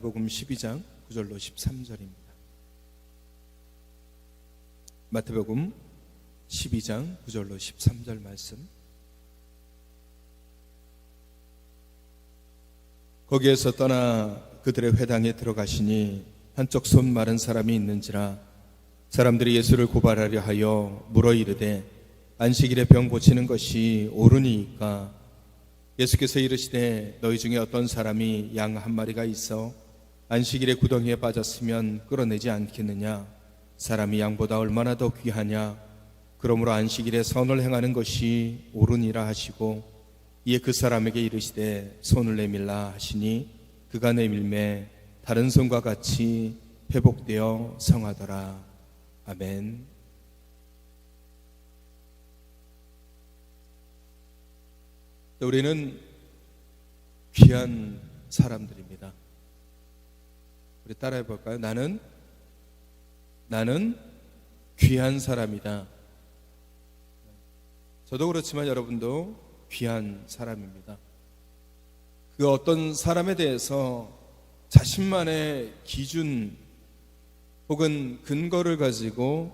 마태복음 12장 9절로 13절입니다. 마태복음 12장 9절로 13절 말씀. 거기에서 떠나 그들의 회당에 들어가시니 한쪽 손 마른 사람이 있는지라 사람들이 예수를 고발하려 하여 물어 이르되 안식일에 병 고치는 것이 옳으니까? 예수께서 이르시되 너희 중에 어떤 사람이 양 한 마리가 있어 안식일에 구덩이에 빠졌으면 끌어내지 않겠느냐? 사람이 양보다 얼마나 더 귀하냐? 그러므로 안식일에 선을 행하는 것이 옳으니라 하시고 이에 그 사람에게 이르시되 손을 내밀라 하시니 그가 내밀매 다른 손과 같이 회복되어 성하더라. 아멘. 우리는 귀한 사람들입니다. 우리 따라해 볼까요? 나는 귀한 사람이다. 저도 그렇지만 여러분도 귀한 사람입니다. 그 어떤 사람에 대해서 자신만의 기준 혹은 근거를 가지고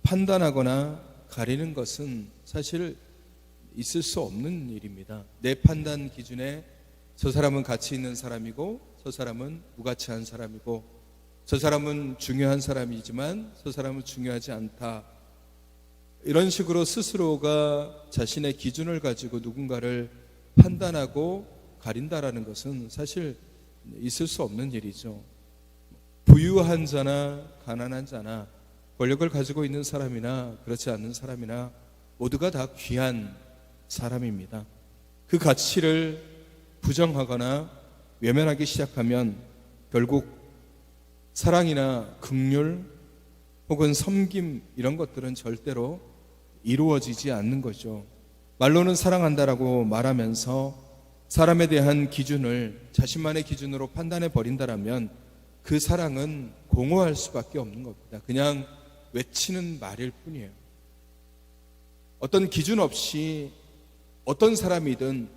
판단하거나 가리는 것은 사실 있을 수 없는 일입니다. 내 판단 기준에 저 사람은 가치 있는 사람이고 저 사람은 무가치한 사람이고 저 사람은 중요한 사람이지만 저 사람은 중요하지 않다. 이런 식으로 스스로가 자신의 기준을 가지고 누군가를 판단하고 가린다라는 것은 사실 있을 수 없는 일이죠. 부유한 자나 가난한 자나 권력을 가지고 있는 사람이나 그렇지 않는 사람이나 모두가 다 귀한 사람입니다. 그 가치를 부정하거나 외면하기 시작하면 결국 사랑이나 긍휼 혹은 섬김 이런 것들은 절대로 이루어지지 않는 거죠. 말로는 사랑한다라고 말하면서 사람에 대한 기준을 자신만의 기준으로 판단해 버린다라면 그 사랑은 공허할 수밖에 없는 겁니다. 그냥 외치는 말일 뿐이에요. 어떤 기준 없이 어떤 사람이든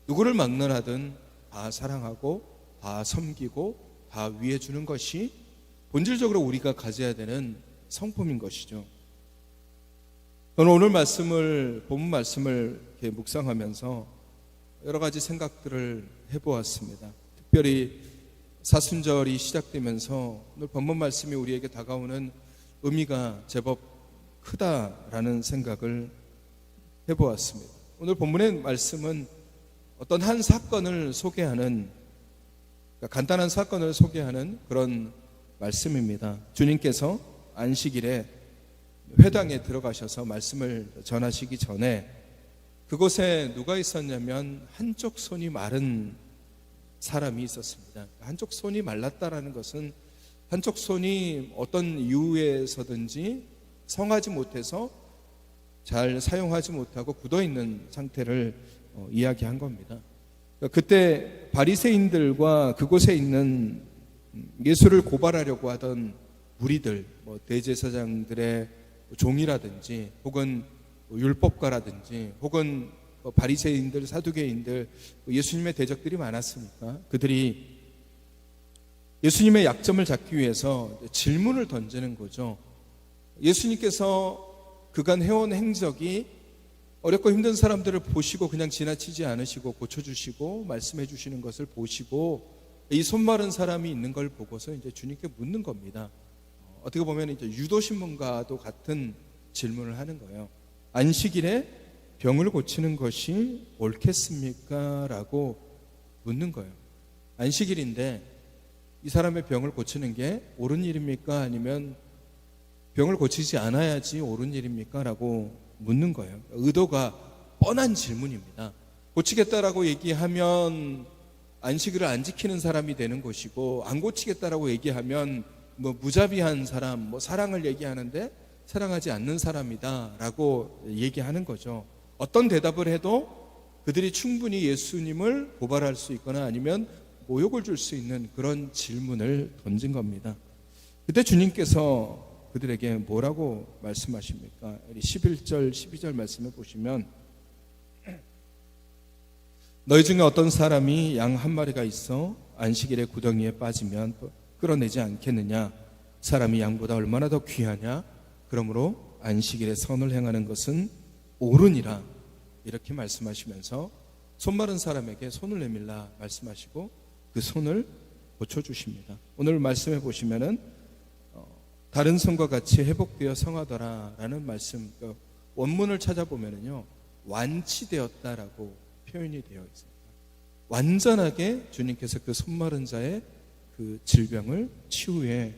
누구를 막론하든 다 사랑하고 다 섬기고 다 위해주는 것이 본질적으로 우리가 가져야 되는 성품인 것이죠. 저는 오늘 본문 말씀을 이렇게 묵상하면서 여러 가지 생각들을 해보았습니다. 특별히 사순절이 시작되면서 오늘 본문 말씀이 우리에게 다가오는 의미가 제법 크다라는 생각을 해보았습니다. 오늘 본문의 말씀은 어떤 한 사건을 소개하는, 간단한 사건을 소개하는 그런 말씀입니다. 주님께서 안식일에 회당에 들어가셔서 말씀을 전하시기 전에 그곳에 누가 있었냐면 한쪽 손이 마른 사람이 있었습니다. 한쪽 손이 말랐다라는 것은 한쪽 손이 어떤 이유에서든지 성하지 못해서 잘 사용하지 못하고 굳어있는 상태를 이야기한 겁니다. 그때 바리새인들과 그곳에 있는 예수를 고발하려고 하던 무리들, 대제사장들의 종이라든지 혹은 율법가라든지 혹은 바리새인들, 사두개인들, 예수님의 대적들이 많았으니까 그들이 예수님의 약점을 잡기 위해서 질문을 던지는 거죠. 예수님께서 그간 해온 행적이 어렵고 힘든 사람들을 보시고 그냥 지나치지 않으시고 고쳐주시고 말씀해 주시는 것을 보시고 이 손 마른 사람이 있는 걸 보고서 이제 주님께 묻는 겁니다. 어떻게 보면 이제 유도신문과도 같은 질문을 하는 거예요. 안식일에 병을 고치는 것이 옳겠습니까? 라고 묻는 거예요. 안식일인데 이 사람의 병을 고치는 게 옳은 일입니까? 아니면 병을 고치지 않아야지 옳은 일입니까? 라고 묻는 거예요. 의도가 뻔한 질문입니다. 고치겠다라고 얘기하면 안식일을 안 지키는 사람이 되는 것이고 안 고치겠다라고 얘기하면 무자비한 사람, 사랑을 얘기하는데 사랑하지 않는 사람이다 라고 얘기하는 거죠. 어떤 대답을 해도 그들이 충분히 예수님을 고발할 수 있거나 아니면 모욕을 줄 수 있는 그런 질문을 던진 겁니다. 그때 주님께서 그들에게 뭐라고 말씀하십니까? 11절, 12절 말씀을 보시면 너희 중에 어떤 사람이 양 한 마리가 있어 안식일에 구덩이에 빠지면 끌어내지 않겠느냐? 사람이 양보다 얼마나 더 귀하냐? 그러므로 안식일에 선을 행하는 것은 옳으니라. 이렇게 말씀하시면서 손 마른 사람에게 손을 내밀라 말씀하시고 그 손을 고쳐주십니다. 오늘 말씀해 보시면은 다른 손과 같이 회복되어 성하더라 라는 말씀, 원문을 찾아보면은요 완치되었다라고 표현이 되어 있습니다. 완전하게 주님께서 그 손 마른 자의 그 질병을 치유해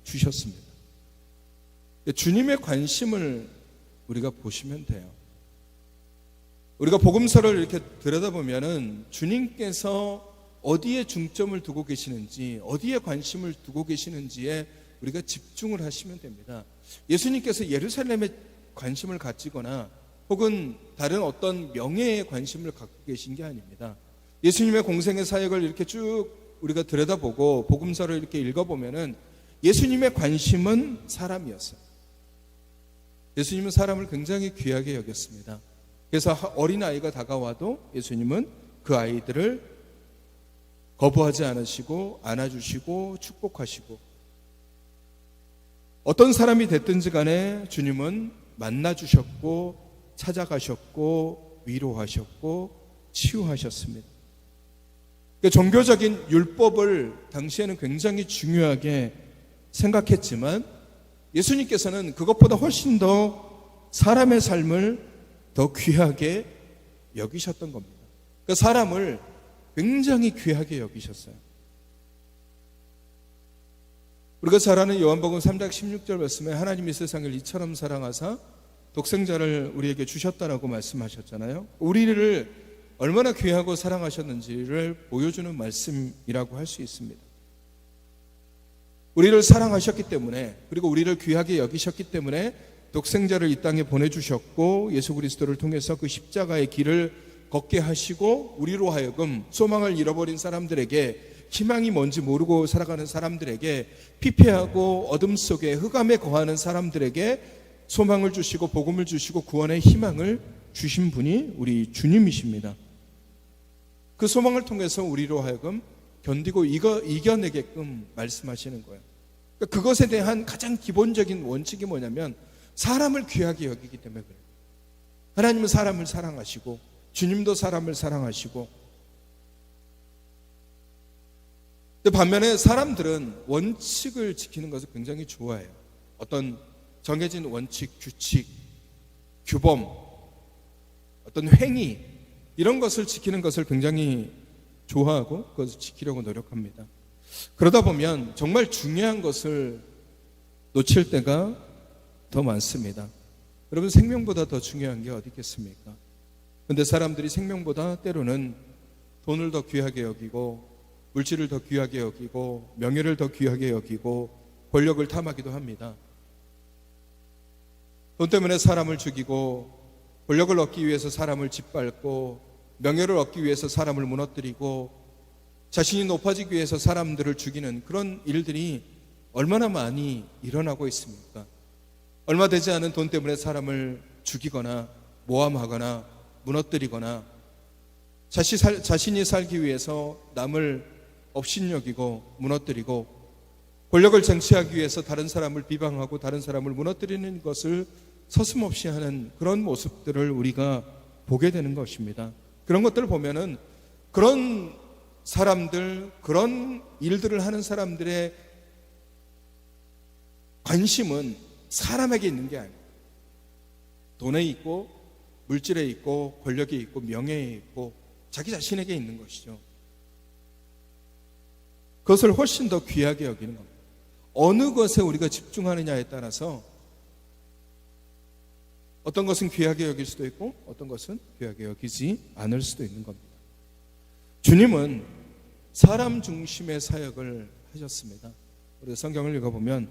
주셨습니다. 주님의 관심을 우리가 보시면 돼요. 우리가 복음서를 이렇게 들여다보면은 주님께서 어디에 중점을 두고 계시는지, 어디에 관심을 두고 계시는지에 우리가 집중을 하시면 됩니다. 예수님께서 예루살렘에 관심을 가지거나 혹은 다른 어떤 명예에 관심을 갖고 계신 게 아닙니다. 예수님의 공생의 사역을 이렇게 쭉 우리가 들여다보고 복음서를 이렇게 읽어보면은 예수님의 관심은 사람이었어요. 예수님은 사람을 굉장히 귀하게 여겼습니다. 그래서 어린아이가 다가와도 예수님은 그 아이들을 거부하지 않으시고 안아주시고 축복하시고, 어떤 사람이 됐든지 간에 주님은 만나주셨고 찾아가셨고 위로하셨고 치유하셨습니다. 그러니까 종교적인 율법을 당시에는 굉장히 중요하게 생각했지만 예수님께서는 그것보다 훨씬 더 사람의 삶을 더 귀하게 여기셨던 겁니다. 그러니까 사람을 굉장히 귀하게 여기셨어요. 우리가 잘 아는 요한복음 3장 16절 말씀에 하나님이 세상을 이처럼 사랑하사 독생자를 우리에게 주셨다라고 말씀하셨잖아요. 우리를 얼마나 귀하고 사랑하셨는지를 보여주는 말씀이라고 할 수 있습니다. 우리를 사랑하셨기 때문에, 그리고 우리를 귀하게 여기셨기 때문에 독생자를 이 땅에 보내주셨고 예수 그리스도를 통해서 그 십자가의 길을 걷게 하시고 우리로 하여금 소망을 잃어버린 사람들에게, 희망이 뭔지 모르고 살아가는 사람들에게, 피폐하고 어둠 속에 흑암에 거하는 사람들에게 소망을 주시고 복음을 주시고 구원의 희망을 주신 분이 우리 주님이십니다. 그 소망을 통해서 우리로 하여금 견디고 이겨내게끔 말씀하시는 거예요. 그러니까 그것에 대한 가장 기본적인 원칙이 뭐냐면 사람을 귀하게 여기기 때문에 그래요. 하나님은 사람을 사랑하시고 주님도 사람을 사랑하시고, 근데 반면에 사람들은 원칙을 지키는 것을 굉장히 좋아해요. 어떤 정해진 원칙, 규칙, 규범, 어떤 행위, 이런 것을 지키는 것을 굉장히 좋아하고 그것을 지키려고 노력합니다. 그러다 보면 정말 중요한 것을 놓칠 때가 더 많습니다. 여러분, 생명보다 더 중요한 게 어디 있겠습니까? 그런데 사람들이 생명보다 때로는 돈을 더 귀하게 여기고 물질을 더 귀하게 여기고 명예를 더 귀하게 여기고 권력을 탐하기도 합니다. 돈 때문에 사람을 죽이고 권력을 얻기 위해서 사람을 짓밟고 명예를 얻기 위해서 사람을 무너뜨리고 자신이 높아지기 위해서 사람들을 죽이는 그런 일들이 얼마나 많이 일어나고 있습니까? 얼마 되지 않은 돈 때문에 사람을 죽이거나 모함하거나 무너뜨리거나 자신이 살기 위해서 남을 업신여기고 무너뜨리고 권력을 쟁취하기 위해서 다른 사람을 비방하고 다른 사람을 무너뜨리는 것을 서슴없이 하는 그런 모습들을 우리가 보게 되는 것입니다. 그런 것들을 보면은 그런 사람들, 그런 일들을 하는 사람들의 관심은 사람에게 있는 게 아니에요. 돈에 있고 물질에 있고 권력에 있고 명예에 있고 자기 자신에게 있는 것이죠. 그것을 훨씬 더 귀하게 여기는 겁니다. 어느 것에 우리가 집중하느냐에 따라서 어떤 것은 귀하게 여길 수도 있고 어떤 것은 귀하게 여기지 않을 수도 있는 겁니다. 주님은 사람 중심의 사역을 하셨습니다. 우리가 성경을 읽어보면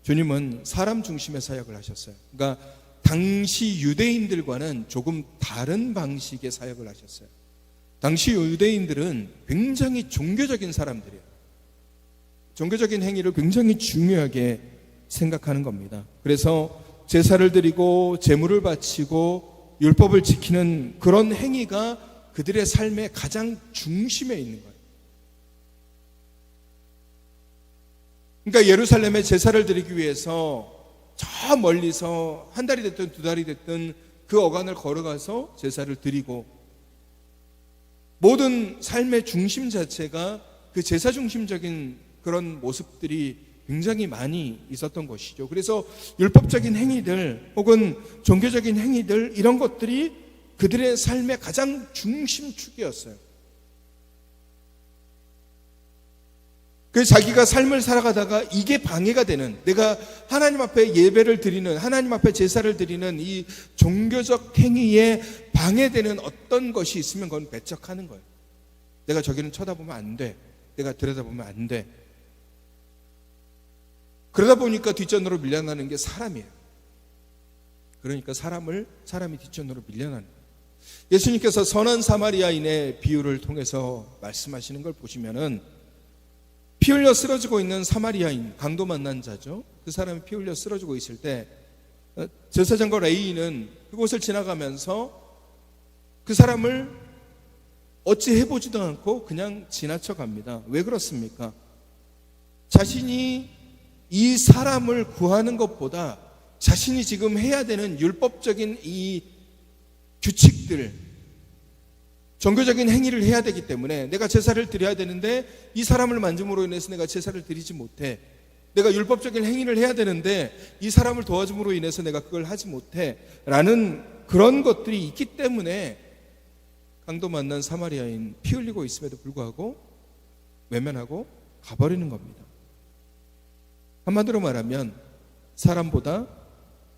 주님은 사람 중심의 사역을 하셨어요. 그러니까 당시 유대인들과는 조금 다른 방식의 사역을 하셨어요. 당시 유대인들은 굉장히 종교적인 사람들이에요. 종교적인 행위를 굉장히 중요하게 생각하는 겁니다. 그래서 제사를 드리고 제물을 바치고 율법을 지키는 그런 행위가 그들의 삶의 가장 중심에 있는 거예요. 그러니까 예루살렘에 제사를 드리기 위해서 저 멀리서 한 달이 됐든 두 달이 됐든 그 어간을 걸어가서 제사를 드리고, 모든 삶의 중심 자체가 그 제사 중심적인 그런 모습들이 굉장히 많이 있었던 것이죠. 그래서 율법적인 행위들 혹은 종교적인 행위들, 이런 것들이 그들의 삶의 가장 중심축이었어요. 그래서 자기가 삶을 살아가다가 이게 방해가 되는, 내가 하나님 앞에 예배를 드리는, 하나님 앞에 제사를 드리는 이 종교적 행위에 방해되는 어떤 것이 있으면 그건 배척하는 거예요. 내가 저기는 쳐다보면 안 돼, 내가 들여다보면 안 돼. 그러다 보니까 뒷전으로 밀려나는 게 사람이에요. 그러니까 사람이 뒷전으로 밀려나는 거예요. 예수님께서 선한 사마리아인의 비유를 통해서 말씀하시는 걸 보시면은, 피 흘려 쓰러지고 있는 사마리아인, 강도 만난 자죠. 그 사람이 피 흘려 쓰러지고 있을 때 제사장과 레위인은 그곳을 지나가면서 그 사람을 어찌 해보지도 않고 그냥 지나쳐 갑니다. 왜 그렇습니까? 자신이 이 사람을 구하는 것보다 자신이 지금 해야 되는 율법적인 이 규칙들, 종교적인 행위를 해야 되기 때문에, 내가 제사를 드려야 되는데 이 사람을 만짐으로 인해서 내가 제사를 드리지 못해, 내가 율법적인 행위를 해야 되는데 이 사람을 도와줌으로 인해서 내가 그걸 하지 못해 라는 그런 것들이 있기 때문에 강도 만난 사마리아인, 피 흘리고 있음에도 불구하고 외면하고 가버리는 겁니다. 한마디로 말하면 사람보다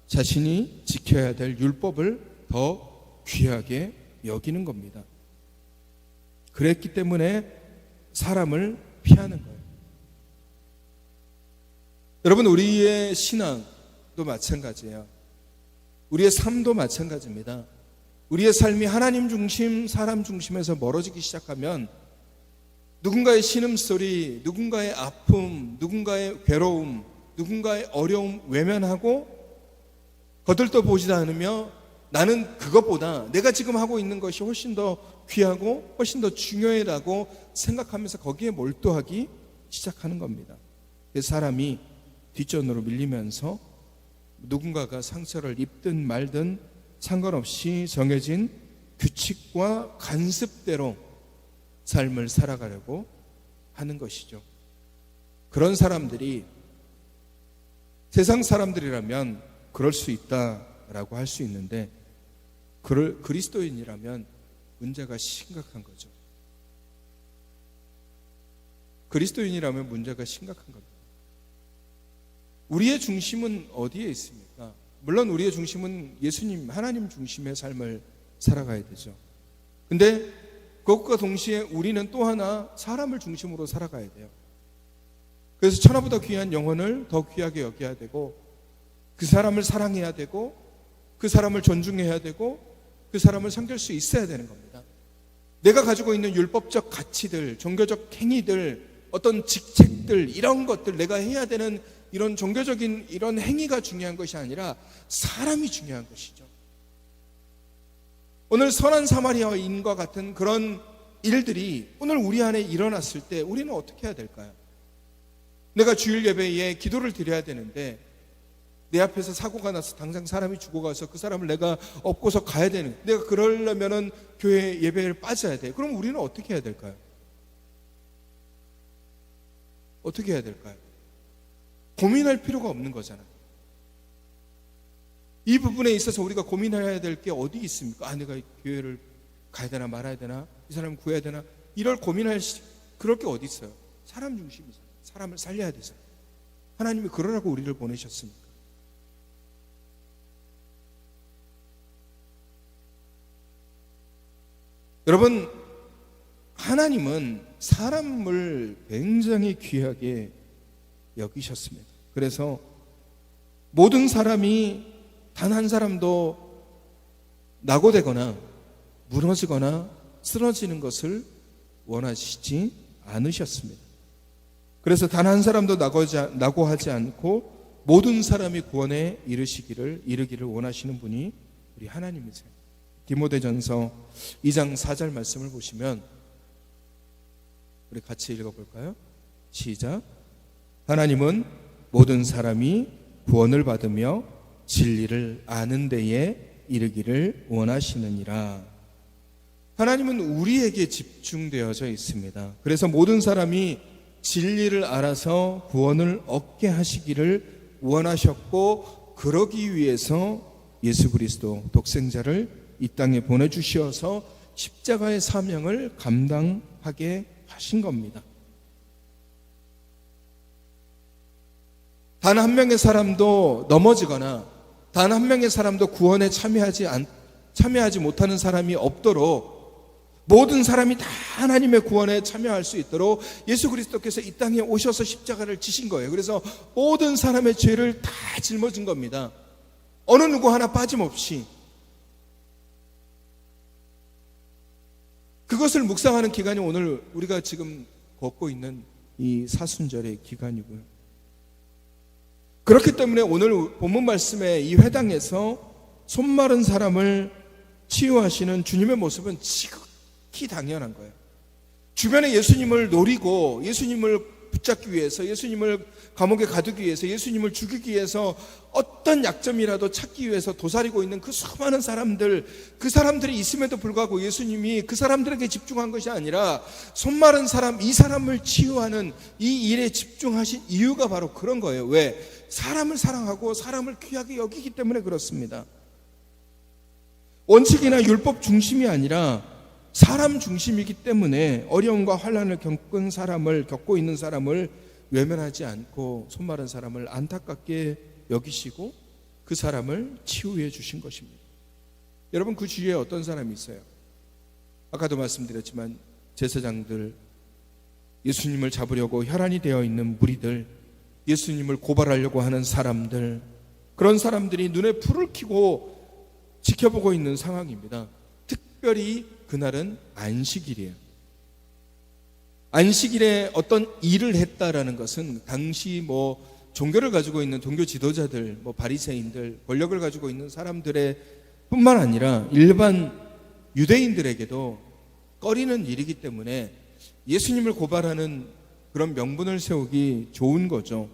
자신이 지켜야 될 율법을 더 귀하게 여기는 겁니다. 그랬기 때문에 사람을 피하는 거예요. 여러분, 우리의 신앙도 마찬가지예요. 우리의 삶도 마찬가지입니다. 우리의 삶이 하나님 중심, 사람 중심에서 멀어지기 시작하면 누군가의 신음소리, 누군가의 아픔, 누군가의 괴로움, 누군가의 어려움 외면하고 거들떠 보지도 않으며, 나는 그것보다 내가 지금 하고 있는 것이 훨씬 더 귀하고 훨씬 더 중요하다고 생각하면서 거기에 몰두하기 시작하는 겁니다. 그래서 사람이 뒷전으로 밀리면서 누군가가 상처를 입든 말든 상관없이 정해진 규칙과 관습대로 삶을 살아가려고 하는 것이죠. 그런 사람들이 세상 사람들이라면 그럴 수 있다라고 할 수 있는데, 그리스도인이라면 문제가 심각한 거죠. 그리스도인이라면 문제가 심각한 겁니다. 우리의 중심은 어디에 있습니까? 물론 우리의 중심은 예수님, 하나님 중심의 삶을 살아가야 되죠. 근데 그것과 동시에 우리는 또 하나 사람을 중심으로 살아가야 돼요. 그래서 천하보다 귀한 영혼을 더 귀하게 여겨야 되고, 그 사람을 사랑해야 되고, 그 사람을 존중해야 되고, 그 사람을 섬길 수 있어야 되는 겁니다. 내가 가지고 있는 율법적 가치들, 종교적 행위들, 어떤 직책들, 이런 것들, 내가 해야 되는 이런 종교적인 이런 행위가 중요한 것이 아니라 사람이 중요한 것이죠. 오늘 선한 사마리아인과 같은 그런 일들이 오늘 우리 안에 일어났을 때 우리는 어떻게 해야 될까요? 내가 주일 예배에 기도를 드려야 되는데 내 앞에서 사고가 나서 당장 사람이 죽어가서 그 사람을 내가 업고서 가야 되는, 내가 그러려면은 교회 예배를 빠져야 돼. 그럼 우리는 어떻게 해야 될까요? 어떻게 해야 될까요? 고민할 필요가 없는 거잖아요. 이 부분에 있어서 우리가 고민해야 될 게 어디 있습니까? 내가 교회를 가야 되나 말아야 되나, 이 사람을 구해야 되나, 이럴 고민할 그럴 게 어디 있어요? 사람 중심이잖아요. 사람을 살려야 되잖아요. 하나님이 그러라고 우리를 보내셨습니까? 여러분, 하나님은 사람을 굉장히 귀하게 여기셨습니다. 그래서 모든 사람이 단 한 사람도 낙오되거나 무너지거나 쓰러지는 것을 원하시지 않으셨습니다. 그래서 단 한 사람도 낙오하지 않고 모든 사람이 구원에 이르기를 원하시는 분이 우리 하나님이세요. 디모데전서 2장 4절 말씀을 보시면 우리 같이 읽어볼까요? 시작. 하나님은 모든 사람이 구원을 받으며 진리를 아는 데에 이르기를 원하시느니라. 하나님은 우리에게 집중되어져 있습니다. 그래서 모든 사람이 진리를 알아서 구원을 얻게 하시기를 원하셨고, 그러기 위해서 예수 그리스도 독생자를 이 땅에 보내주셔서 십자가의 사명을 감당하게 하신 겁니다. 단 한 명의 사람도 넘어지거나 단 한 명의 사람도 구원에 참여하지 못하는 사람이 없도록, 모든 사람이 다 하나님의 구원에 참여할 수 있도록 예수 그리스도께서 이 땅에 오셔서 십자가를 지신 거예요. 그래서 모든 사람의 죄를 다 짊어진 겁니다. 어느 누구 하나 빠짐없이. 그것을 묵상하는 기간이 오늘 우리가 지금 걷고 있는 이 사순절의 기간이고요. 그렇기 때문에 오늘 본문 말씀의 이 회당에서 손 마른 사람을 치유하시는 주님의 모습은 지극히 당연한 거예요. 주변에 예수님을 노리고 예수님을 붙잡기 위해서, 예수님을 감옥에 가두기 위해서, 예수님을 죽이기 위해서 어떤 약점이라도 찾기 위해서 도사리고 있는 그 수많은 사람들, 그 사람들이 있음에도 불구하고 예수님이 그 사람들에게 집중한 것이 아니라 손 마른 사람, 이 사람을 치유하는 이 일에 집중하신 이유가 바로 그런 거예요. 왜? 사람을 사랑하고 사람을 귀하게 여기기 때문에 그렇습니다. 원칙이나 율법 중심이 아니라 사람 중심이기 때문에 어려움과 환난을 겪고 있는 사람을 외면하지 않고 손 마른 사람을 안타깝게 여기시고 그 사람을 치유해 주신 것입니다. 여러분, 그 주위에 어떤 사람이 있어요? 아까도 말씀드렸지만 제사장들, 예수님을 잡으려고 혈안이 되어 있는 무리들, 예수님을 고발하려고 하는 사람들, 그런 사람들이 눈에 불을 켜고 지켜보고 있는 상황입니다. 특별히 그날은 안식일이에요. 안식일에 어떤 일을 했다라는 것은 당시 종교를 가지고 있는 종교 지도자들, 바리새인들, 권력을 가지고 있는 사람들의 뿐만 아니라 일반 유대인들에게도 꺼리는 일이기 때문에 예수님을 고발하는 그런 명분을 세우기 좋은 거죠.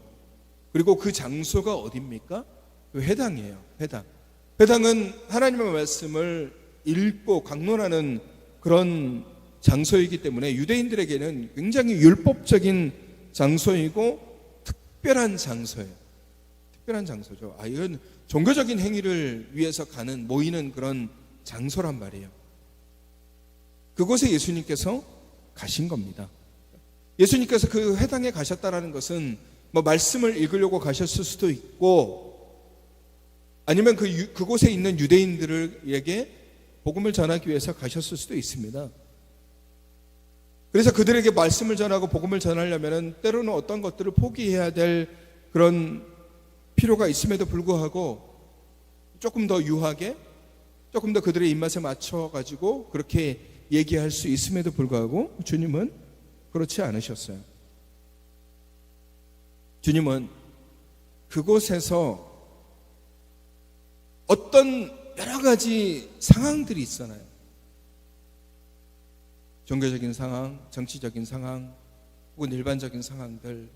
그리고 그 장소가 어디입니까? 그 회당이에요. 회당은 하나님의 말씀을 읽고 강론하는 그런 장소이기 때문에 유대인들에게는 굉장히 율법적인 장소이고 특별한 장소예요. 특별한 장소죠. 이건 종교적인 행위를 위해서 모이는 그런 장소란 말이에요. 그곳에 예수님께서 가신 겁니다. 예수님께서 그 회당에 가셨다라는 것은 말씀을 읽으려고 가셨을 수도 있고, 아니면 그곳에 있는 유대인들에게 복음을 전하기 위해서 가셨을 수도 있습니다. 그래서 그들에게 말씀을 전하고 복음을 전하려면 때로는 어떤 것들을 포기해야 될 그런 필요가 있음에도 불구하고 조금 더 유하게, 조금 더 그들의 입맛에 맞춰가지고 그렇게 얘기할 수 있음에도 불구하고 주님은 그렇지 않으셨어요. 주님은 그곳에서 어떤 여러 가지 상황들이 있잖아요. 종교적인 상황, 정치적인 상황, 혹은 일반적인 상황들,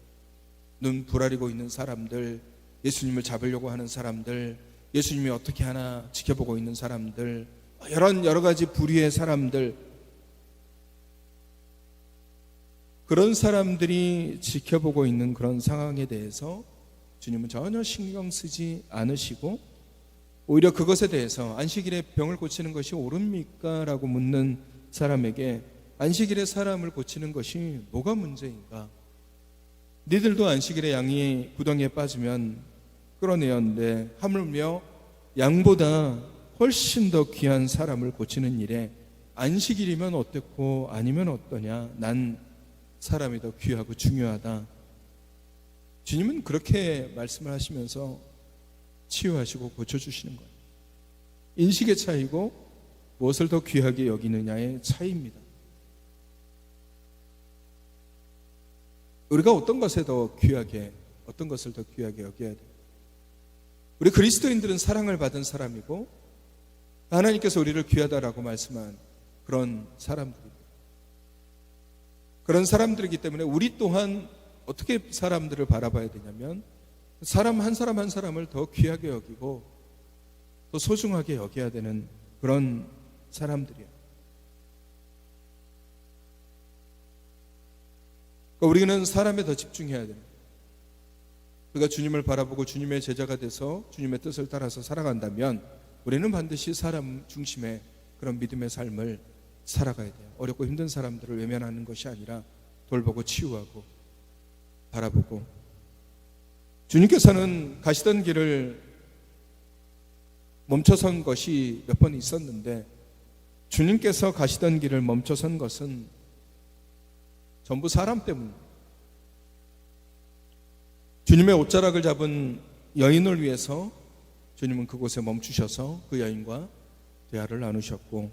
눈 부라리고 있는 사람들, 예수님을 잡으려고 하는 사람들, 예수님이 어떻게 하나 지켜보고 있는 사람들, 여러 가지 부류의 사람들, 그런 사람들이 지켜보고 있는 그런 상황에 대해서 주님은 전혀 신경 쓰지 않으시고, 오히려 그것에 대해서 안식일에 병을 고치는 것이 옳습니까? 라고 묻는 사람에게 안식일에 사람을 고치는 것이 뭐가 문제인가? 니들도 안식일에 양이 구덩이에 빠지면 끌어내었는데 하물며 양보다 훨씬 더 귀한 사람을 고치는 일에 안식일이면 어땠고 아니면 어떠냐? 난 사람이 더 귀하고 중요하다. 주님은 그렇게 말씀을 하시면서 치유하시고 고쳐주시는 거예요. 인식의 차이고 무엇을 더 귀하게 여기느냐의 차이입니다. 우리가 어떤 것을 더 귀하게 여겨야 돼요? 우리 그리스도인들은 사랑을 받은 사람이고 하나님께서 우리를 귀하다라고 말씀한 그런 사람들입니다. 그런 사람들이기 때문에 우리 또한 어떻게 사람들을 바라봐야 되냐면 사람 한 사람 한 사람을 더 귀하게 여기고 더 소중하게 여겨야 되는 그런 사람들이에요. 그러니까 우리는 사람에 더 집중해야 돼요. 우리가 주님을 바라보고 주님의 제자가 돼서 주님의 뜻을 따라서 살아간다면 우리는 반드시 사람 중심의 그런 믿음의 삶을 살아가야 돼요. 어렵고 힘든 사람들을 외면하는 것이 아니라 돌보고 치유하고 바라보고. 주님께서는 가시던 길을 멈춰선 것이 몇 번 있었는데 주님께서 가시던 길을 멈춰선 것은 전부 사람 때문입니다. 주님의 옷자락을 잡은 여인을 위해서 주님은 그곳에 멈추셔서 그 여인과 대화를 나누셨고,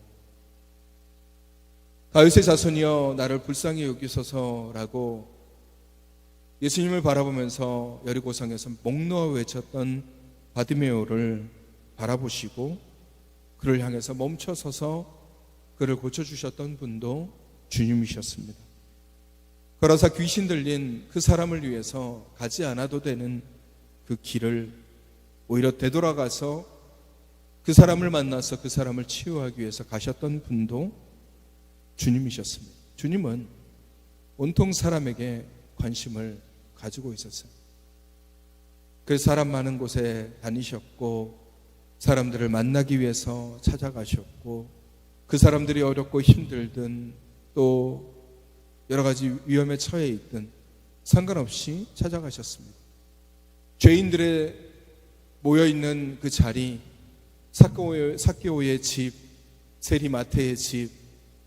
다윗의 자손이여 나를 불쌍히 여기소서라고 예수님을 바라보면서 여리고성에서 목 놓아 외쳤던 바디메오를 바라보시고 그를 향해서 멈춰서서 그를 고쳐주셨던 분도 주님이셨습니다. 걸어서 귀신 들린 그 사람을 위해서 가지 않아도 되는 그 길을 오히려 되돌아가서 그 사람을 만나서 그 사람을 치유하기 위해서 가셨던 분도 주님이셨습니다. 주님은 온통 사람에게 관심을 가지고 있었어요. 그래서 사람 많은 곳에 다니셨고 사람들을 만나기 위해서 찾아가셨고 그 사람들이 어렵고 힘들든 또 여러 가지 위험에 처해 있든 상관없이 찾아가셨습니다. 죄인들의 모여있는 그 자리, 삭개오의 집, 세리마태의 집,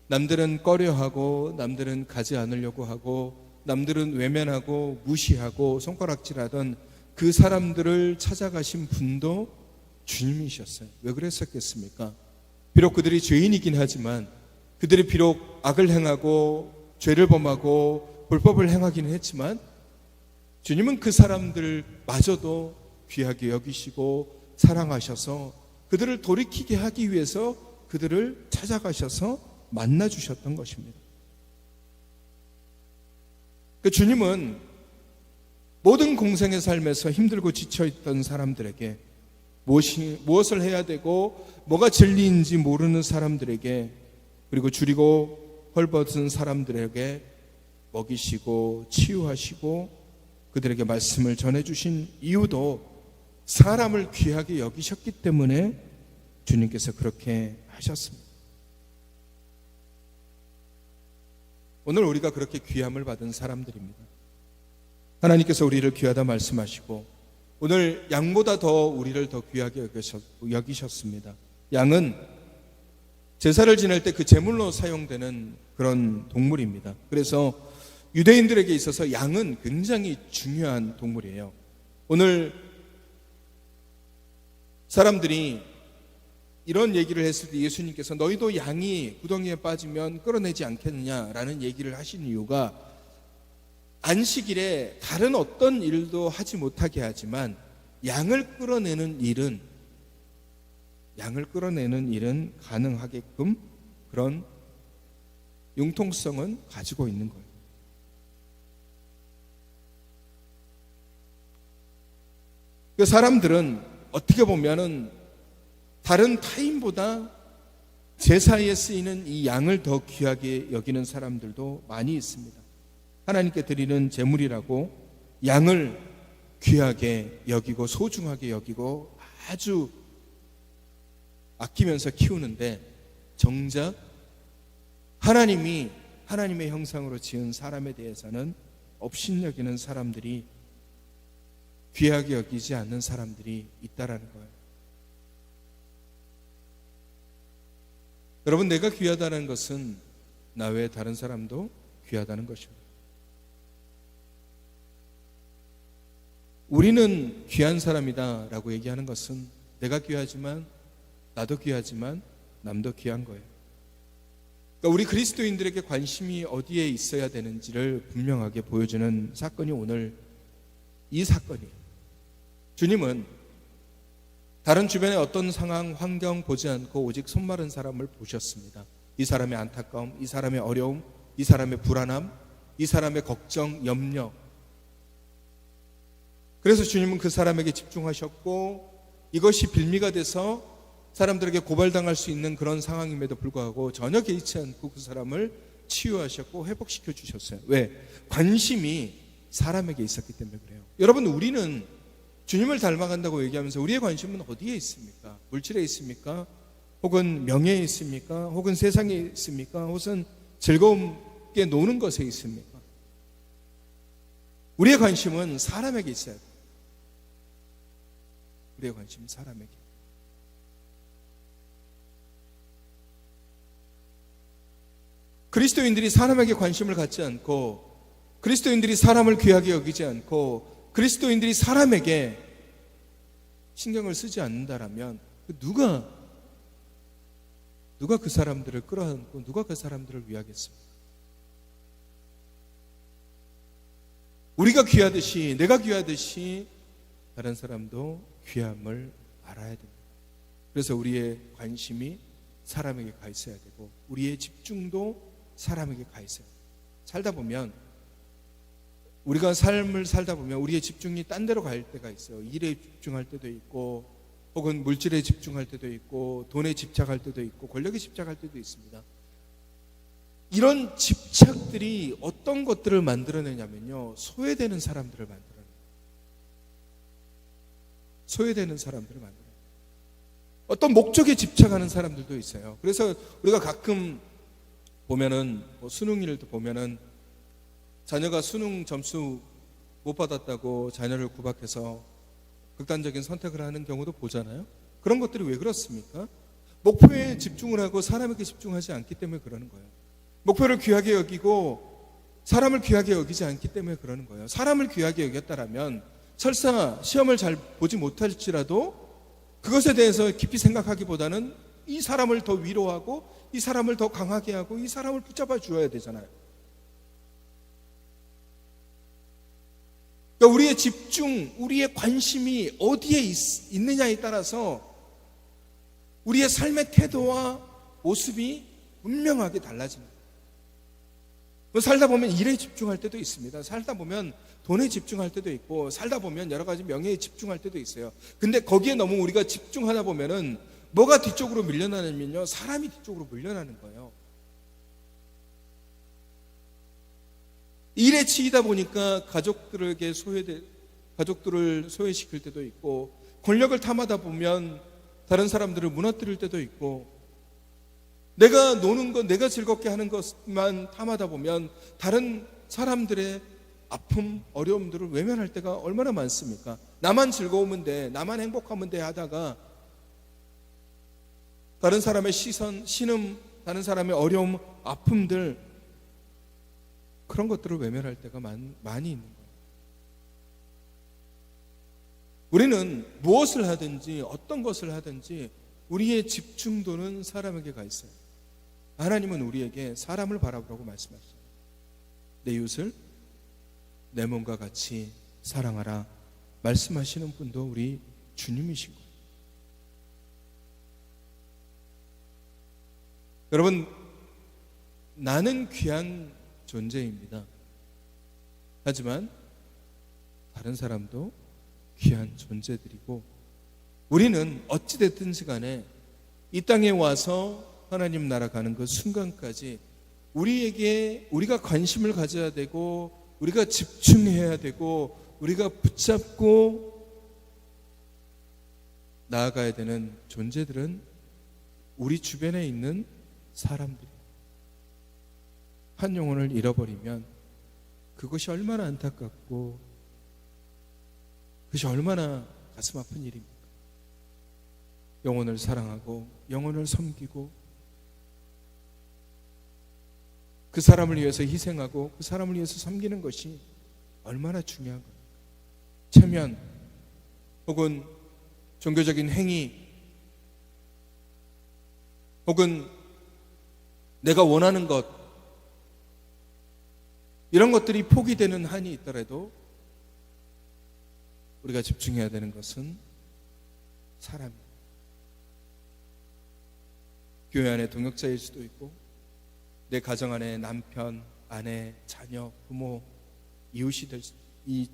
남들은 꺼려하고 남들은 가지 않으려고 하고 남들은 외면하고 무시하고 손가락질하던 그 사람들을 찾아가신 분도 주님이셨어요. 왜 그랬었겠습니까? 비록 그들이 죄인이긴 하지만 그들이 비록 악을 행하고 죄를 범하고 불법을 행하기는 했지만 주님은 그 사람들마저도 귀하게 여기시고 사랑하셔서 그들을 돌이키게 하기 위해서 그들을 찾아가셔서 만나주셨던 것입니다. 그 주님은 모든 공생의 삶에서 힘들고 지쳐있던 사람들에게 무엇을 해야 되고 뭐가 진리인지 모르는 사람들에게 그리고 줄이고 헐벗은 사람들에게 먹이시고 치유하시고 그들에게 말씀을 전해주신 이유도 사람을 귀하게 여기셨기 때문에 주님께서 그렇게 하셨습니다. 오늘 우리가 그렇게 귀함을 받은 사람들입니다. 하나님께서 우리를 귀하다 말씀하시고 오늘 양보다 더 우리를 더 귀하게 여기셨습니다. 양은 제사를 지낼 때 그 제물로 사용되는 그런 동물입니다. 그래서 유대인들에게 있어서 양은 굉장히 중요한 동물이에요. 오늘 사람들이 이런 얘기를 했을 때 예수님께서 너희도 양이 구덩이에 빠지면 끌어내지 않겠느냐라는 얘기를 하신 이유가 안식일에 다른 어떤 일도 하지 못하게 하지만 양을 끌어내는 일은 가능하게끔 그런 융통성은 가지고 있는 거예요. 그 사람들은 어떻게 보면은 다른 타인보다 제사에 쓰이는 이 양을 더 귀하게 여기는 사람들도 많이 있습니다. 하나님께 드리는 제물이라고 양을 귀하게 여기고 소중하게 여기고 아주 아끼면서 키우는데 정작 하나님의 형상으로 지은 사람에 대해서는 업신여기는 사람들이 귀하게 여기지 않는 사람들이 있다라는 거예요. 여러분, 내가 귀하다는 것은 나 외에 다른 사람도 귀하다는 것입니다. 우리는 귀한 사람이다 라고 얘기하는 것은 내가 귀하지만 나도 귀하지만 남도 귀한 거예요. 그러니까 우리 그리스도인들에게 관심이 어디에 있어야 되는지를 분명하게 보여주는 사건이 오늘 이 사건이에요. 주님은 다른 주변의 어떤 상황, 환경 보지 않고 오직 손마른 사람을 보셨습니다. 이 사람의 안타까움, 이 사람의 어려움, 이 사람의 불안함, 이 사람의 걱정, 염려, 그래서 주님은 그 사람에게 집중하셨고 이것이 빌미가 돼서 사람들에게 고발당할 수 있는 그런 상황임에도 불구하고 전혀 개의치 않고 그 사람을 치유하셨고 회복시켜 주셨어요. 왜? 관심이 사람에게 있었기 때문에 그래요. 여러분, 우리는 주님을 닮아간다고 얘기하면서 우리의 관심은 어디에 있습니까? 물질에 있습니까? 혹은 명예에 있습니까? 혹은 세상에 있습니까? 혹은 즐거움게 노는 것에 있습니까? 우리의 관심은 사람에게 있어야 돼요. 우리의 관심은 사람에게. 그리스도인들이 사람에게 관심을 갖지 않고, 그리스도인들이 사람을 귀하게 여기지 않고, 그리스도인들이 사람에게 신경을 쓰지 않는다라면 누가 그 사람들을 끌어안고 누가 그 사람들을 위하겠습니까? 우리가 귀하듯이, 내가 귀하듯이 다른 사람도 귀함을 알아야 됩니다. 그래서 우리의 관심이 사람에게 가 있어야 되고 우리의 집중도 사람에게 가 있어야 돼요. 살다 보면, 우리가 삶을 살다 보면 우리의 집중이 딴 데로 갈 때가 있어요. 일에 집중할 때도 있고, 혹은 물질에 집중할 때도 있고, 돈에 집착할 때도 있고, 권력에 집착할 때도 있습니다. 이런 집착들이 어떤 것들을 만들어내냐면요, 소외되는 사람들을 만들어내요. 소외되는 사람들을 만들어요. 어떤 목적에 집착하는 사람들도 있어요. 그래서 우리가 가끔 보면은, 수능일도 보면은 자녀가 수능 점수 못 받았다고 자녀를 구박해서 극단적인 선택을 하는 경우도 보잖아요. 그런 것들이 왜 그렇습니까? 목표에 집중을 하고 사람에게 집중하지 않기 때문에 그러는 거예요. 목표를 귀하게 여기고 사람을 귀하게 여기지 않기 때문에 그러는 거예요. 사람을 귀하게 여겼다라면 설사 시험을 잘 보지 못할지라도 그것에 대해서 깊이 생각하기보다는 이 사람을 더 위로하고 이 사람을 더 강하게 하고 이 사람을 붙잡아 주어야 되잖아요. 그러니까 우리의 집중, 우리의 관심이 어디에 있느냐에 따라서 우리의 삶의 태도와 모습이 분명하게 달라집니다. 살다 보면 일에 집중할 때도 있습니다. 살다 보면 돈에 집중할 때도 있고, 살다 보면 여러 가지 명예에 집중할 때도 있어요. 근데 거기에 너무 우리가 집중하다 보면은 뭐가 뒤쪽으로 밀려나냐면요, 사람이 뒤쪽으로 밀려나는 거예요. 일에 치이다 보니까 가족들을 소외시킬 때도 있고, 권력을 탐하다 보면 다른 사람들을 무너뜨릴 때도 있고, 내가 노는 것, 내가 즐겁게 하는 것만 탐하다 보면 다른 사람들의 아픔, 어려움들을 외면할 때가 얼마나 많습니까? 나만 즐거우면 돼, 나만 행복하면 돼 하다가 다른 사람의 시선, 신음, 다른 사람의 어려움, 아픔들, 그런 것들을 외면할 때가 많이 있는 거예요. 우리는 무엇을 하든지 어떤 것을 하든지 우리의 집중도는 사람에게 가 있어요. 하나님은 우리에게 사람을 바라보라고 말씀하시죠. 내 이웃을 내 몸과 같이 사랑하라 말씀하시는 분도 우리 주님이신 거예요. 여러분, 나는 귀한 존재입니다. 하지만 다른 사람도 귀한 존재들이고, 우리는 어찌됐든지 간에 이 땅에 와서 하나님 나라 가는 그 순간까지 우리가 관심을 가져야 되고, 우리가 집중해야 되고, 우리가 붙잡고 나아가야 되는 존재들은 우리 주변에 있는 사람들이에요. 한 영혼을 잃어버리면 그것이 얼마나 안타깝고 그것이 얼마나 가슴 아픈 일입니까? 영혼을 사랑하고 영혼을 섬기고 그 사람을 위해서 희생하고 그 사람을 위해서 섬기는 것이 얼마나 중요한 겁니까? 체면 혹은 종교적인 행위 혹은 내가 원하는 것, 이런 것들이 포기되는 한이 있더라도 우리가 집중해야 되는 것은 사람입니다. 교회 안에 동역자일 수도 있고, 내 가정 안에 남편, 아내, 자녀, 부모, 이웃이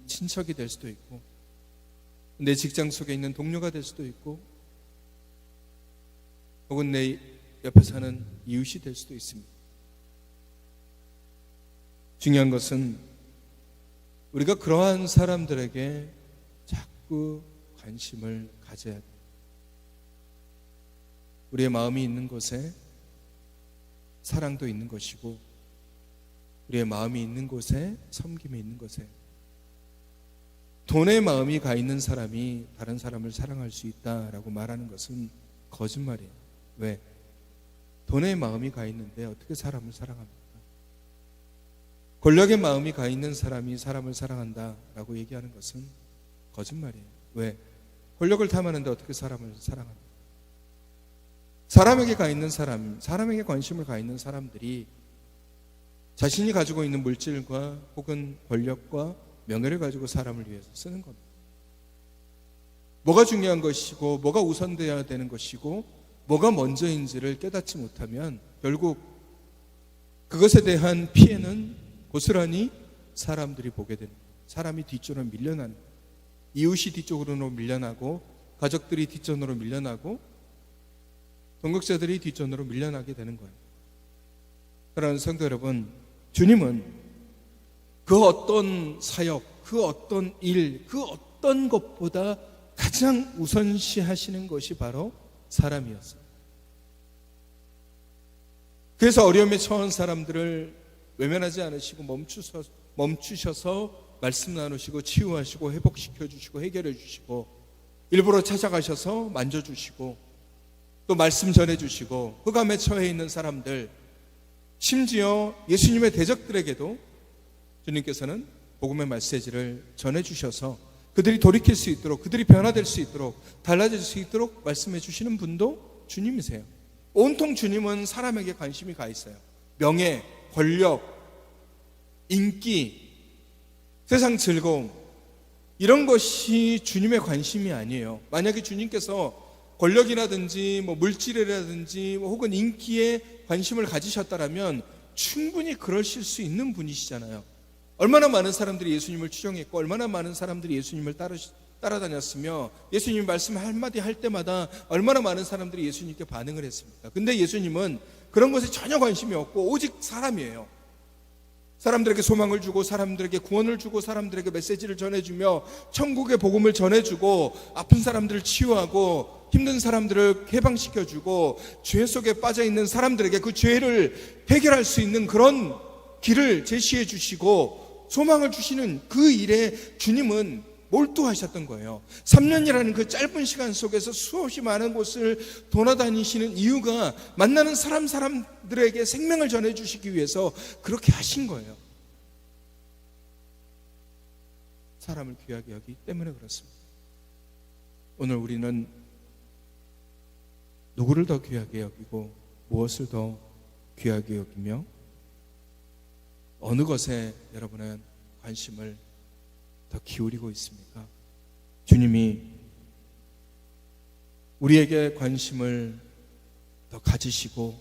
친척이 될 수도 있고, 내 직장 속에 있는 동료가 될 수도 있고, 혹은 내 옆에 사는 이웃이 될 수도 있습니다. 중요한 것은 우리가 그러한 사람들에게 자꾸 관심을 가져야 돼요. 우리의 마음이 있는 곳에 사랑도 있는 것이고, 우리의 마음이 있는 곳에 섬김이 있는 곳에, 돈에 마음이 가 있는 사람이 다른 사람을 사랑할 수 있다라고 말하는 것은 거짓말이에요. 왜? 돈에 마음이 가 있는데 어떻게 사람을 사랑합니까? 권력의 마음이 가 있는 사람이 사람을 사랑한다라고 얘기하는 것은 거짓말이에요. 왜? 권력을 탐하는데 어떻게 사람을 사랑합니까? 사람에게 가 있는 사람, 사람에게 관심을 가 있는 사람들이 자신이 가지고 있는 물질과 혹은 권력과 명예를 가지고 사람을 위해서 쓰는 겁니다. 뭐가 중요한 것이고 뭐가 우선되어야 되는 것이고 뭐가 먼저인지를 깨닫지 못하면 결국 그것에 대한 피해는 고스란히 사람들이 보게 됩니다. 사람이 뒤쪽으로 밀려나는 거예요. 이웃이 뒤쪽으로 밀려나고, 가족들이 뒷전으로 밀려나고, 동역자들이 뒷전으로 밀려나게 되는 거예요. 그러나 성도 여러분, 주님은 그 어떤 사역, 그 어떤 일, 그 어떤 것보다 가장 우선시하시는 것이 바로 사람이었어요. 그래서 어려움에 처한 사람들을 외면하지 않으시고 멈추셔서 말씀 나누시고 치유하시고 회복시켜 주시고 해결해 주시고, 일부러 찾아가셔서 만져주시고 또 말씀 전해주시고, 흑암에 처해 있는 사람들, 심지어 예수님의 대적들에게도 주님께서는 복음의 메시지를 전해주셔서 그들이 돌이킬 수 있도록, 그들이 변화될 수 있도록, 달라질 수 있도록 말씀해 주시는 분도 주님이세요. 온통 주님은 사람에게 관심이 가 있어요. 명예, 권력, 인기, 세상 즐거움, 이런 것이 주님의 관심이 아니에요. 만약에 주님께서 권력이라든지 물질이라든지 혹은 인기에 관심을 가지셨다라면 충분히 그러실 수 있는 분이시잖아요. 얼마나 많은 사람들이 예수님을 추종했고, 얼마나 많은 사람들이 예수님을 따라다녔으며, 예수님 말씀 한마디 할 때마다 얼마나 많은 사람들이 예수님께 반응을 했습니까? 근데 예수님은 그런 것에 전혀 관심이 없고 오직 사람이에요. 사람들에게 소망을 주고, 사람들에게 구원을 주고, 사람들에게 메시지를 전해주며 천국의 복음을 전해주고, 아픈 사람들을 치유하고, 힘든 사람들을 해방시켜주고, 죄 속에 빠져있는 사람들에게 그 죄를 해결할 수 있는 그런 길을 제시해 주시고 소망을 주시는 그 일에 주님은 몰두하셨던 거예요. 3년이라는 그 짧은 시간 속에서 수없이 많은 곳을 돌아다니시는 이유가 만나는 사람들에게 생명을 전해주시기 위해서 그렇게 하신 거예요. 사람을 귀하게 여기기 때문에 그렇습니다. 오늘 우리는 누구를 더 귀하게 여기고 무엇을 더 귀하게 여기며 어느 것에 여러분은 관심을 더 기울이고 있습니까? 주님이 우리에게 관심을 더 가지시고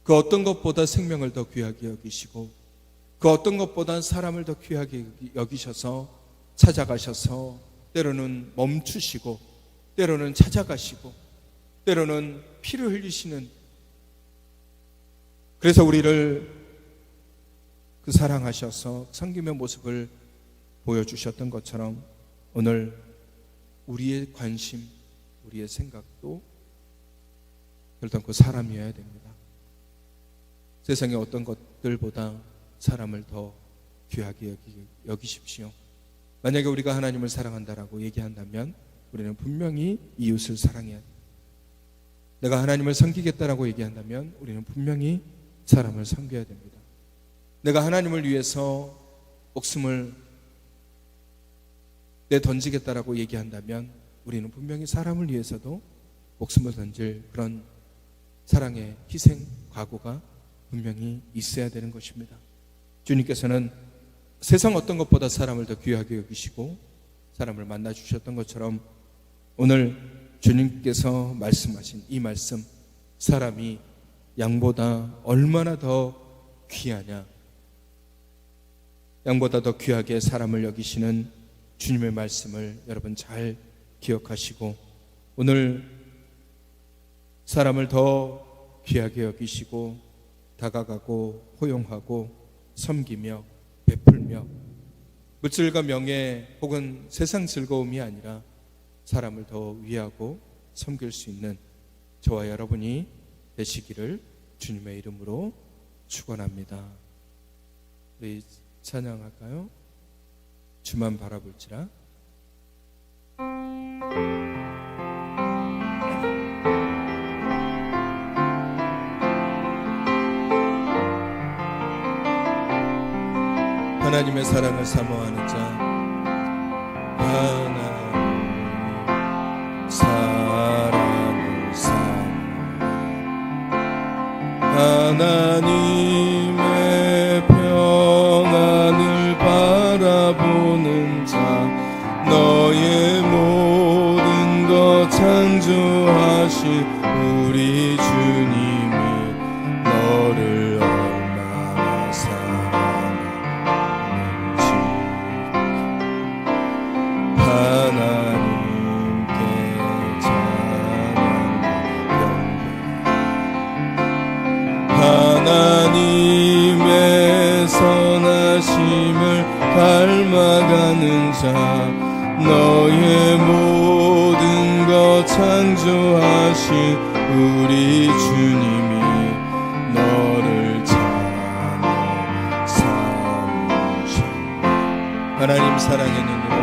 그 어떤 것보다 생명을 더 귀하게 여기시고 그 어떤 것보다 사람을 더 귀하게 여기셔서 찾아가셔서 때로는 멈추시고 때로는 찾아가시고 때로는 피를 흘리시는, 그래서 우리를 그 사랑하셔서 섬김의 모습을 보여주셨던 것처럼 오늘 우리의 관심, 우리의 생각도 결단코 사람이어야 됩니다. 세상의 어떤 것들보다 사람을 더 귀하게 여기십시오. 만약에 우리가 하나님을 사랑한다라고 얘기한다면 우리는 분명히 이웃을 사랑해야 됩니다. 내가 하나님을 섬기겠다라고 얘기한다면 우리는 분명히 사람을 섬겨야 됩니다. 내가 하나님을 위해서 목숨을 내던지겠다라고 얘기한다면 우리는 분명히 사람을 위해서도 목숨을 던질 그런 사랑의 희생, 각오가 분명히 있어야 되는 것입니다. 주님께서는 세상 어떤 것보다 사람을 더 귀하게 여기시고 사람을 만나주셨던 것처럼 오늘 주님께서 말씀하신 이 말씀, 사람이 양보다 얼마나 더 귀하냐, 양보다 더 귀하게 사람을 여기시는 주님의 말씀을 여러분 잘 기억하시고 오늘 사람을 더 귀하게 여기시고 다가가고 호용하고 섬기며 베풀며 물질과 명예 혹은 세상 즐거움이 아니라 사람을 더 위하고 섬길 수 있는 저와 여러분이 되시기를 주님의 이름으로 축원합니다. 우리 찬양할까요? 주만 바라볼지라. 하나님의 사랑을 사모하는 자, 하나님 사랑을 사모하는 하나님의 평안을 바라보는 자, 너의 모든 것 창조하신 우리 주님이 너를 얼마나 사랑하는지 하나님께 찬양과 하나님의 선하심을 닮아가는 자, 너의 모든 것 창조하신 우리 주님이 너를 찬양 삼으셨네. 하나님 사랑의 눈으로,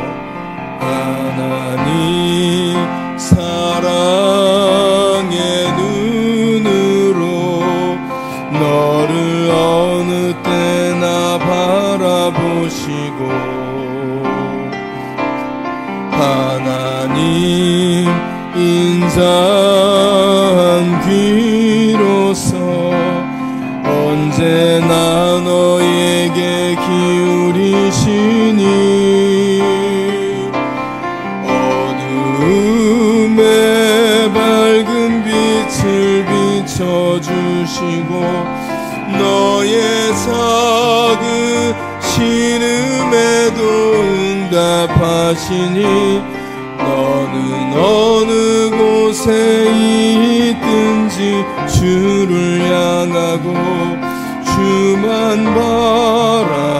하나님 사랑의 눈으로 너를 어느 때나 바라보시고 하나님 인자한 귀로서 언제나 너에게 기울이시니 어둠에 밝은 빛을 비춰주시고 너의 작은 신음에도 응답하시니 너는 어느 곳에 있든지 주를 향하고 주만 바라볼지라.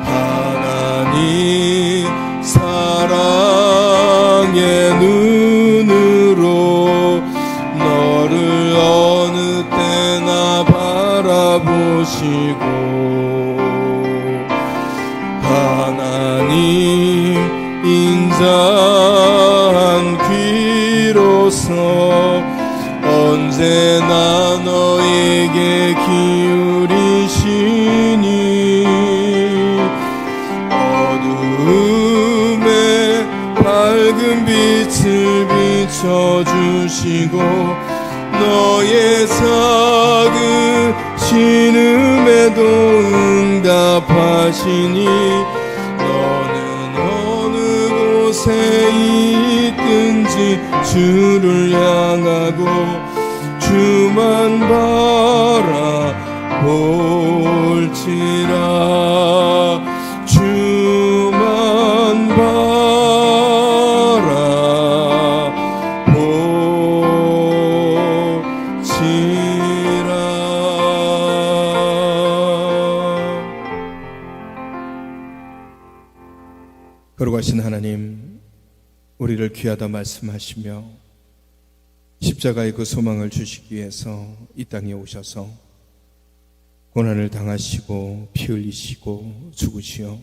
하나님 사랑의 눈으로 너를 어느 때나 바라보시고 하나님 인자한 귀로서 언제나 너에게 기울이시니 어둠에 밝은 빛을 비춰주시고 너의 작은 신음에도 응답하시니 너는 어느 곳에 있든지 주를 향하고 주만 바라볼지라. 주만 바라볼지라. 거룩하신 하나님, 우리를 귀하다 말씀하시며 십자가의 그 소망을 주시기 위해서 이 땅에 오셔서 고난을 당하시고 피 흘리시고 죽으시어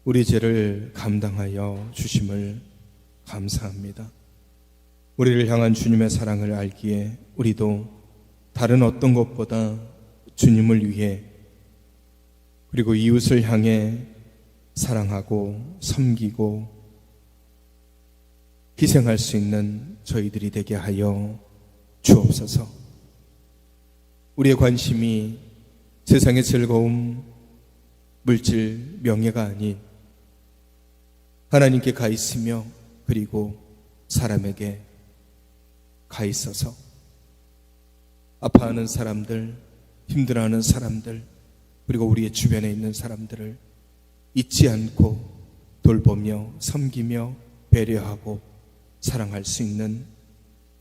우리 죄를 감당하여 주심을 감사합니다. 우리를 향한 주님의 사랑을 알기에 우리도 다른 어떤 것보다 주님을 위해 그리고 이웃을 향해 사랑하고 섬기고 희생할 수 있는 저희들이 되게 하여 주옵소서. 우리의 관심이 세상의 즐거움, 물질, 명예가 아닌 하나님께 가 있으며 그리고 사람에게 가 있어서 아파하는 사람들, 힘들어하는 사람들, 그리고 우리의 주변에 있는 사람들을 잊지 않고 돌보며 섬기며 배려하고 사랑할 수 있는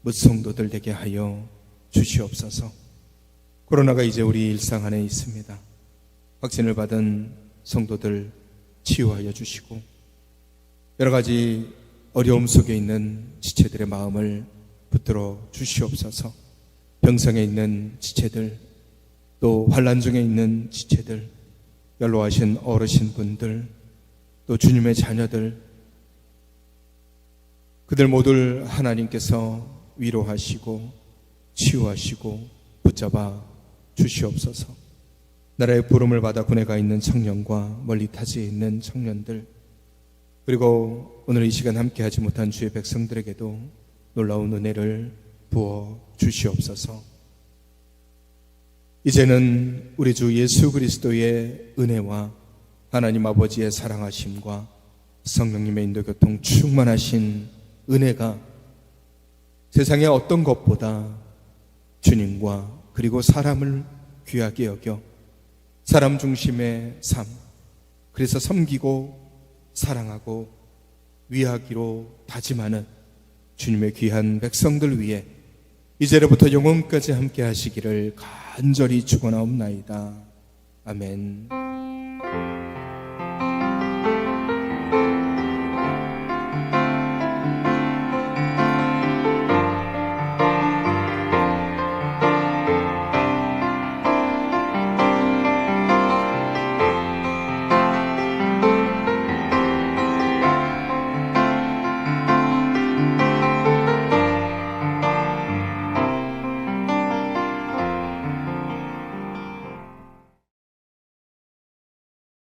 뭇성도들 되게 하여 주시옵소서. 코로나가 이제 우리 일상 안에 있습니다. 확진을 받은 성도들 치유하여 주시고 여러 가지 어려움 속에 있는 지체들의 마음을 붙들어 주시옵소서. 병상에 있는 지체들, 또 환난 중에 있는 지체들, 연로하신 어르신분들, 또 주님의 자녀들, 그들 모두를 하나님께서 위로하시고 치유하시고 붙잡아 주시옵소서. 나라의 부름을 받아 군에 가 있는 청년과 멀리 타지에 있는 청년들, 그리고 오늘 이 시간 함께하지 못한 주의 백성들에게도 놀라운 은혜를 부어 주시옵소서. 이제는 우리 주 예수 그리스도의 은혜와 하나님 아버지의 사랑하심과 성령님의 인도교통 충만하신 은혜가 세상의 어떤 것보다 주님과 그리고 사람을 귀하게 여겨 사람 중심의 삶, 그래서 섬기고 사랑하고 위하기로 다짐하는 주님의 귀한 백성들 위해 이제로부터 영원까지 함께 하시기를 간절히 축원하옵나이다. 아멘.